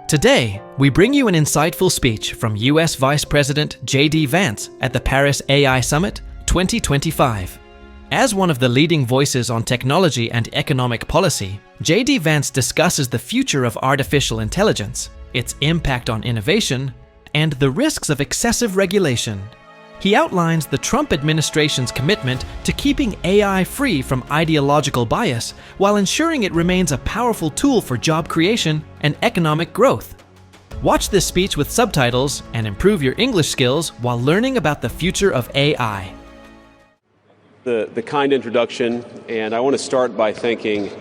Today, we bring you an insightful speech from U.S. Vice President JD Vance at the Paris AI Summit 2025. As one of the leading voices on technology and economic policy, JD Vance discusses the future of artificial intelligence, its impact on innovation, and the risks of excessive regulation. He outlines the Trump administration's commitment to keeping AI free from ideological bias while ensuring it remains a powerful tool for job creation and economic growth. Watch this speech with subtitles and improve your English skills while learning about the future of AI. The kind introduction, and I want to start by thanking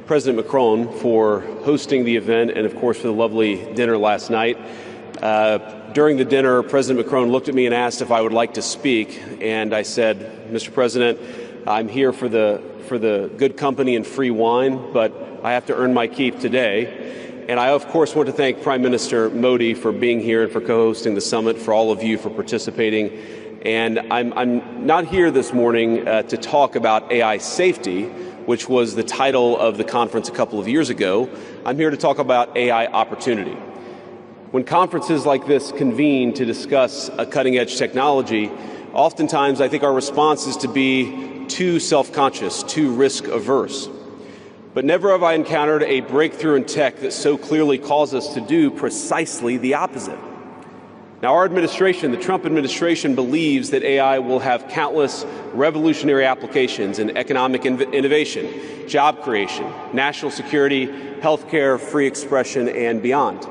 President Macron for hosting the event and, of course, for the lovely dinner last night. During the dinner, President Macron looked at me and asked if I would like to speak, and I said, Mr. President, I'm here for the good company and free wine, but I have to earn my keep today. And I, of course, want to thank Prime Minister Modi for being here and for co-hosting the summit, for all of you for participating. And I'm not here this morning to talk about AI safety, which was the title of the conference a couple of years ago. I'm here to talk about AI opportunity. When conferences like this convene to discuss a cutting-edge technology, oftentimes I think our response is to be too self-conscious, too risk-averse. But never have I encountered a breakthrough in tech that so clearly calls us to do precisely the opposite. Now, our administration, the Trump administration, believes that AI will have countless revolutionary applications in economic innovation, job creation, national security, healthcare, free expression, and beyond.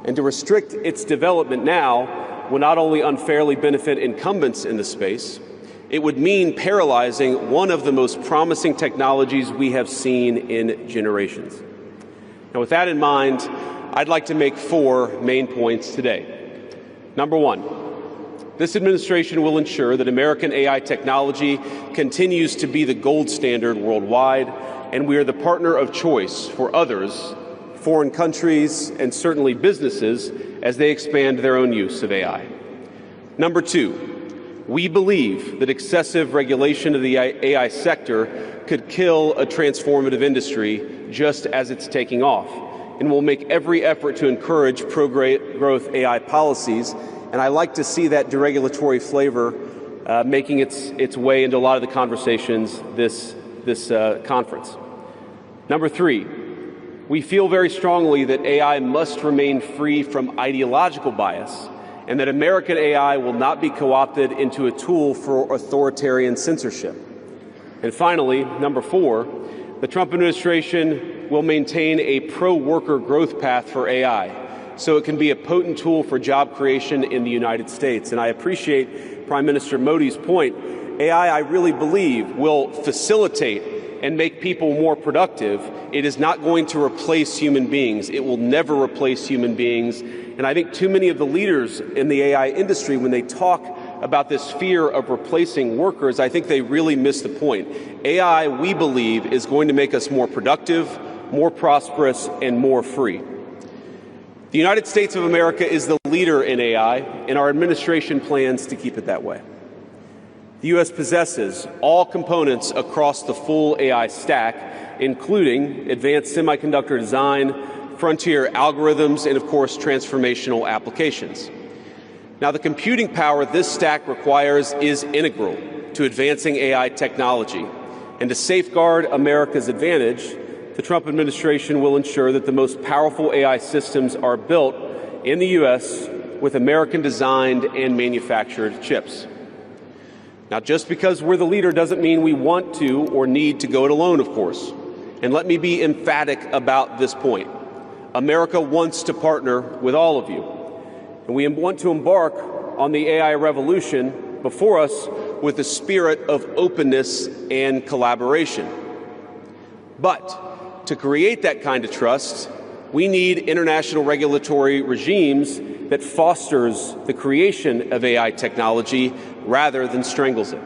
And to restrict its development now will not only unfairly benefit incumbents in the space, it would mean paralyzing one of the most promising technologies we have seen in generations. Now, with that in mind, I'd like to make 4 main points today. Number 1, this administration will ensure that American AI technology continues to be the gold standard worldwide, and we are the partner of choice for others, foreign countries, and certainly businesses as they expand their own use of AI. Number 2, we believe that excessive regulation of the AI sector could kill a transformative industry just as it's taking off, and will make every effort to encourage pro-growth AI policies. And I like to see that deregulatory flavor making its way into a lot of the conversations this conference. Number 3, we feel very strongly that AI must remain free from ideological bias, and that American AI will not be co-opted into a tool for authoritarian censorship. And finally, number 4, the Trump administration will maintain a pro-worker growth path for AI, so it can be a potent tool for job creation in the United States. And I appreciate Prime Minister Modi's point. AI, I really believe, will facilitate and make people more productive. It is not going to replace human beings. It will never replace human beings. And I think too many of the leaders in the AI industry, when they talk about this fear of replacing workers, I think they really miss the point. AI, we believe, is going to make us more productive, more prosperous, and more free. The United States of America is the leader in AI, and our administration plans to keep it that way. The U.S. possesses all components across the full AI stack, including advanced semiconductor design, frontier algorithms, and, of course, transformational applications. Now, the computing power this stack requires is integral to advancing AI technology. And to safeguard America's advantage, the Trump administration will ensure that the most powerful AI systems are built in the U.S. with American-designed and manufactured chips. Now, just because we're the leader doesn't mean we want to or need to go it alone, of course. And let me be emphatic about this point. America wants to partner with all of you. And we want to embark on the AI revolution before us with a spirit of openness and collaboration. But to create that kind of trust, we need international regulatory regimes that fosters the creation of AI technology rather than strangles it.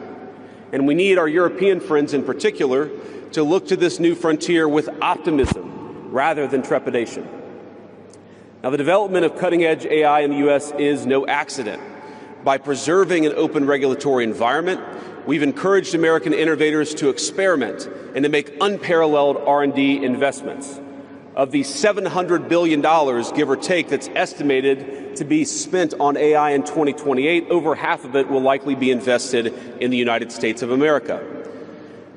And we need our European friends in particular to look to this new frontier with optimism rather than trepidation. Now, the development of cutting-edge AI in the U.S. is no accident. By preserving an open regulatory environment, we've encouraged American innovators to experiment and to make unparalleled R&D investments. Of the $700 billion, give or take, that's estimated to be spent on AI in 2028, over half of it will likely be invested in the United States of America.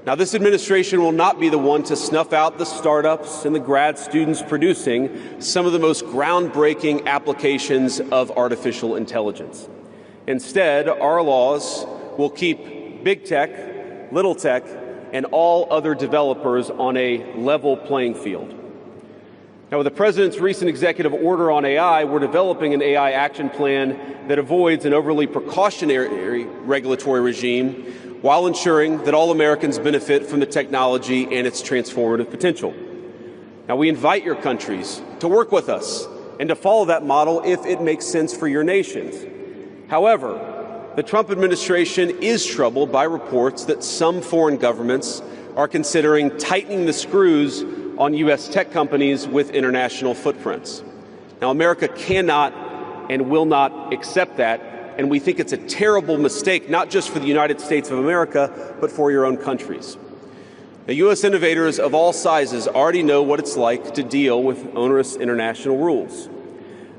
Now, this administration will not be the one to snuff out the startups and the grad students producing some of the most groundbreaking applications of artificial intelligence. Instead, our laws will keep big tech, little tech, and all other developers on a level playing field. Now, with the President's recent executive order on AI, we're developing an AI action plan that avoids an overly precautionary regulatory regime while ensuring that all Americans benefit from the technology and its transformative potential. Now, we invite your countries to work with us and to follow that model if it makes sense for your nations. However, the Trump administration is troubled by reports that some foreign governments are considering tightening the screws on U.S. tech companies with international footprints. Now, America cannot and will not accept that, and we think it's a terrible mistake, not just for the United States of America, but for your own countries. Now, U.S. innovators of all sizes already know what it's like to deal with onerous international rules.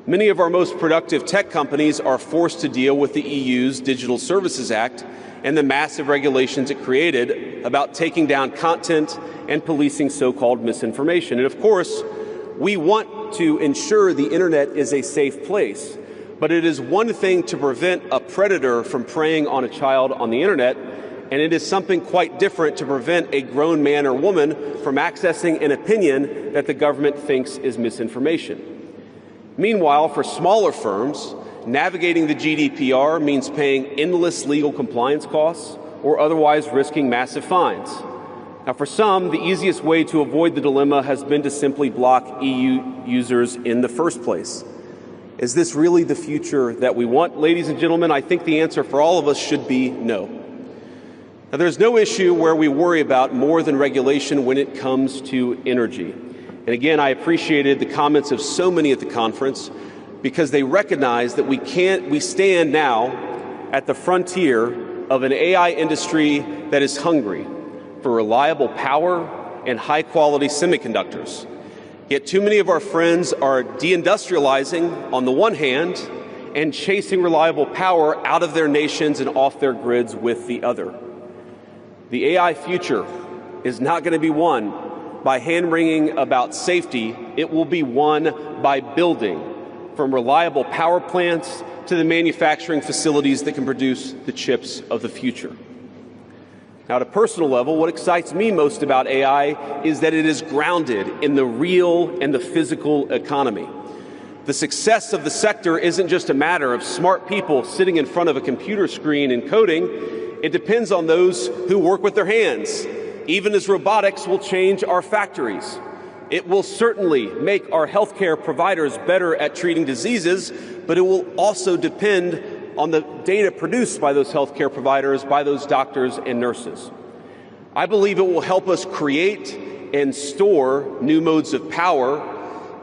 Many of our most productive tech companies are forced to deal with the EU's Digital Services Act and the massive regulations it created about taking down content and policing so-called misinformation. And of course, we want to ensure the internet is a safe place, but it is one thing to prevent a predator from preying on a child on the internet, and it is something quite different to prevent a grown man or woman from accessing an opinion that the government thinks is misinformation. Meanwhile, for smaller firms, navigating the GDPR means paying endless legal compliance costs or otherwise risking massive fines. Now, for some, the easiest way to avoid the dilemma has been to simply block EU users in the first place. Is this really the future that we want? Ladies and gentlemen, I think the answer for all of us should be no. Now, there's no issue where we worry about more than regulation when it comes to energy. And again, I appreciated the comments of so many at the conference because they recognize that we stand now at the frontier of an AI industry that is hungry for reliable power and high-quality semiconductors. Yet too many of our friends are deindustrializing on the one hand and chasing reliable power out of their nations and off their grids with the other. The AI future is not going to be won by hand-wringing about safety. It will be won by building, from reliable power plants to the manufacturing facilities that can produce the chips of the future. Now, at a personal level, what excites me most about AI is that it is grounded in the real and the physical economy. The success of the sector isn't just a matter of smart people sitting in front of a computer screen and coding. It depends on those who work with their hands, even as robotics will change our factories. It will certainly make our healthcare providers better at treating diseases, but it will also depend on the data produced by those healthcare providers, by those doctors and nurses. I believe it will help us create and store new modes of power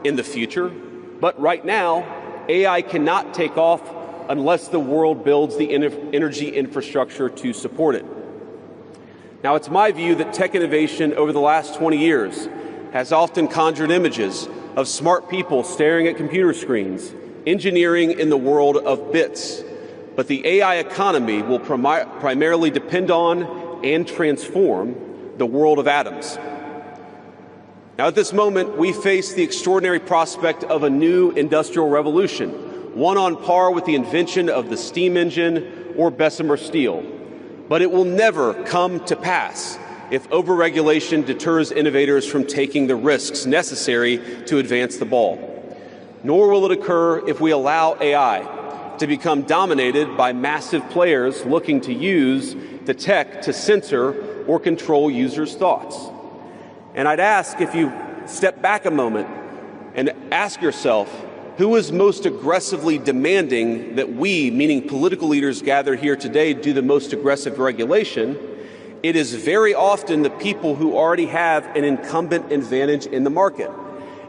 in the future, but right now, AI cannot take off unless the world builds the energy infrastructure to support it. Now, it's my view that tech innovation over the last 20 years has often conjured images of smart people staring at computer screens, engineering in the world of bits. But the AI economy will primarily depend on and transform the world of atoms. Now, at this moment, we face the extraordinary prospect of a new industrial revolution, one on par with the invention of the steam engine or Bessemer steel. But it will never come to pass if overregulation deters innovators from taking the risks necessary to advance the ball. Nor will it occur if we allow AI to become dominated by massive players looking to use the tech to censor or control users' thoughts. And I'd ask, if you step back a moment and ask yourself, who is most aggressively demanding that we, meaning political leaders gathered here today, do the most aggressive regulation? It is very often the people who already have an incumbent advantage in the market.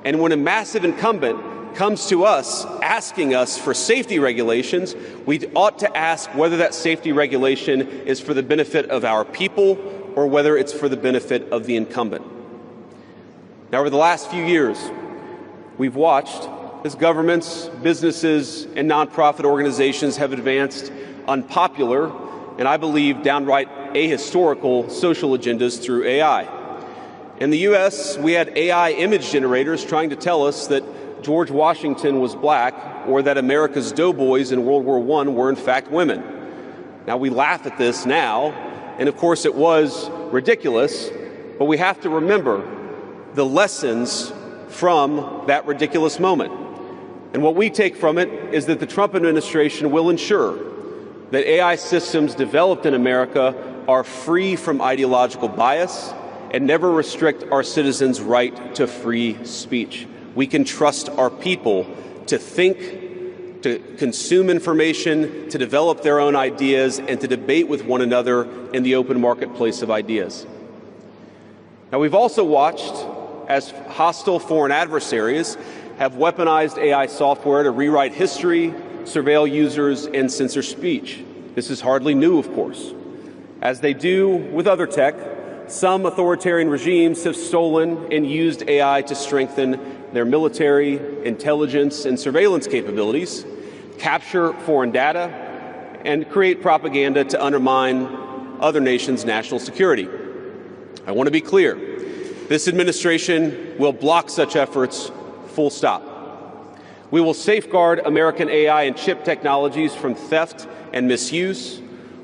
And when a massive incumbent comes to us asking us for safety regulations, we ought to ask whether that safety regulation is for the benefit of our people or whether it's for the benefit of the incumbent. Now, over the last few years, we've watched as governments, businesses, and nonprofit organizations have advanced unpopular and, I believe, downright ahistorical social agendas through AI. In the U.S., we had AI image generators trying to tell us that George Washington was black or that America's doughboys in World War I were in fact women. Now, we laugh at this now, and of course it was ridiculous, but we have to remember the lessons from that ridiculous moment. And what we take from it is that the Trump administration will ensure that AI systems developed in America are free from ideological bias and never restrict our citizens' right to free speech. We can trust our people to think, to consume information, to develop their own ideas, and to debate with one another in the open marketplace of ideas. Now, we've also watched as hostile foreign adversaries have weaponized AI software to rewrite history, surveil users, and censor speech. This is hardly new, of course. As they do with other tech, some authoritarian regimes have stolen and used AI to strengthen their military, intelligence, and surveillance capabilities, capture foreign data, and create propaganda to undermine other nations' national security. I want to be clear. This administration will block such efforts, full stop. We will safeguard American AI and chip technologies from theft and misuse,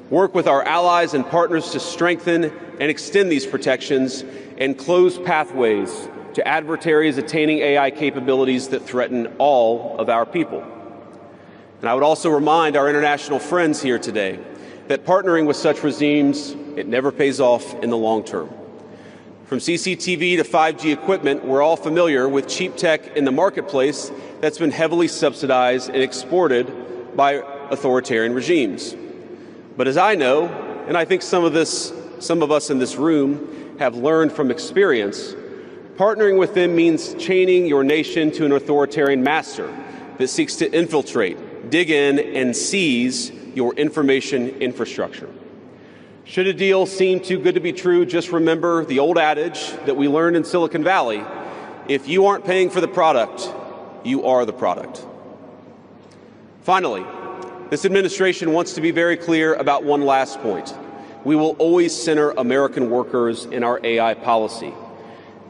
work with our allies and partners to strengthen and extend these protections, and close pathways to adversaries attaining AI capabilities that threaten all of our people. And I would also remind our international friends here today that partnering with such regimes, it never pays off in the long term. From CCTV to 5G equipment, we're all familiar with cheap tech in the marketplace that's been heavily subsidized and exported by authoritarian regimes. But as I know, and I think some of us in this room have learned from experience, partnering with them means chaining your nation to an authoritarian master that seeks to infiltrate, dig in, and seize your information infrastructure. Should a deal seem too good to be true, just remember the old adage that we learned in Silicon Valley: if you aren't paying for the product, you are the product. Finally, this administration wants to be very clear about one last point. We will always center American workers in our AI policy.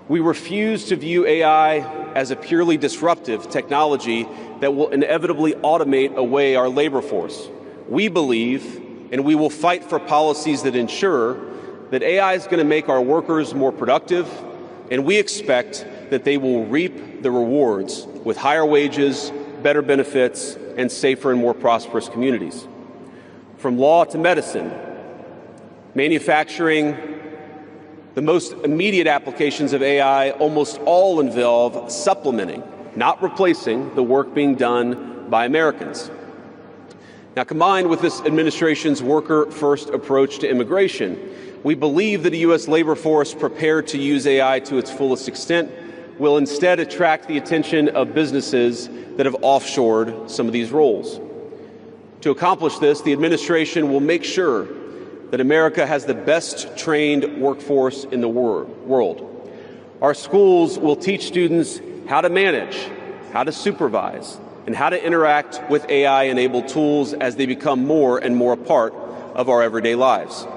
We refuse to view AI as a purely disruptive technology that will inevitably automate away our labor force. We believe, and we will fight for policies that ensure that AI is going to make our workers more productive, and we expect that they will reap the rewards with higher wages, better benefits, and safer and more prosperous communities. From law to medicine, manufacturing, the most immediate applications of AI almost all involve supplementing, not replacing, the work being done by Americans. Now, combined with this administration's worker-first approach to immigration, we believe that a U.S. labor force prepared to use AI to its fullest extent will instead attract the attention of businesses that have offshored some of these roles. To accomplish this, the administration will make sure that America has the best trained workforce in the world. Our schools will teach students how to manage, how to supervise, and how to interact with AI-enabled tools as they become more and more a part of our everyday lives.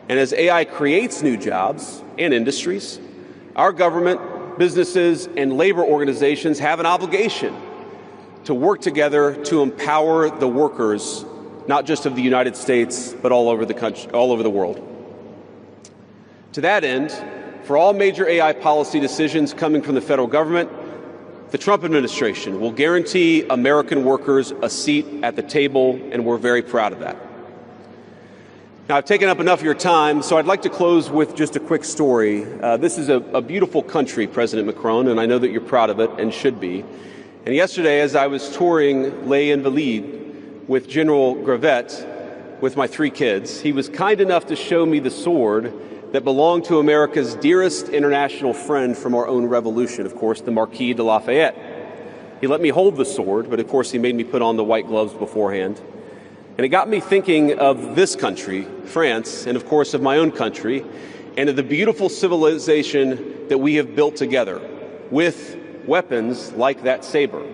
And as AI creates new jobs and industries, our government, businesses, and labor organizations have an obligation to work together to empower the workers, not just of the United States, but all over the country, all over the world. To that end, for all major AI policy decisions coming from the federal government, the Trump administration will guarantee American workers a seat at the table, and we're very proud of that. Now, I've taken up enough of your time, so I'd like to close with just a quick story. This is a beautiful country, President Macron, and I know that you're proud of it and should be. And yesterday, as I was touring Les Invalides with General Gravette with my 3 kids, he was kind enough to show me the sword that belonged to America's dearest international friend from our own revolution, of course, the Marquis de Lafayette. He let me hold the sword, but of course he made me put on the white gloves beforehand. And it got me thinking of this country, France, and of course of my own country, and of the beautiful civilization that we have built together with weapons like that saber.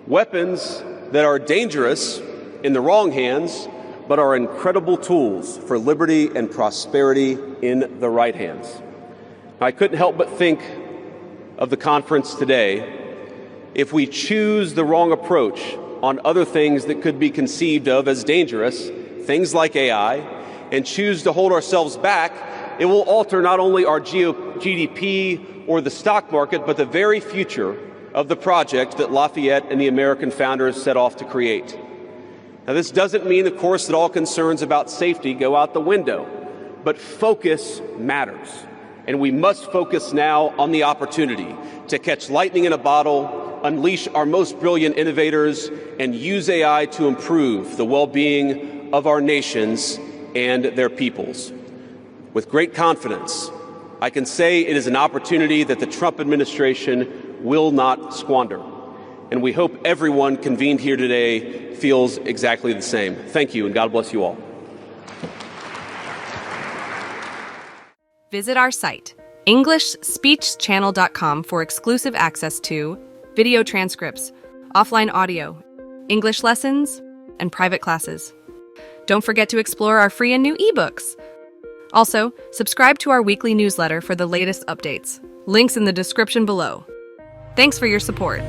Weapons that are dangerous in the wrong hands, but are incredible tools for liberty and prosperity in the right hands. I couldn't help but think of the conference today. If we choose the wrong approach on other things that could be conceived of as dangerous, things like AI, and choose to hold ourselves back, it will alter not only our GDP or the stock market, but the very future of the project that Lafayette and the American founders set off to create. Now, this doesn't mean, of course, that all concerns about safety go out the window, but focus matters. And we must focus now on the opportunity to catch lightning in a bottle, unleash our most brilliant innovators, and use AI to improve the well-being of our nations and their peoples. With great confidence, I can say it is an opportunity that the Trump administration will not squander. And we hope everyone convened here today feels exactly the same. Thank you, and God bless you all. Visit our site, EnglishSpeechChannel.com, for exclusive access to video transcripts, offline audio, English lessons, and private classes. Don't forget to explore our free and new ebooks. Also, subscribe to our weekly newsletter for the latest updates. Links in the description below. Thanks for your support.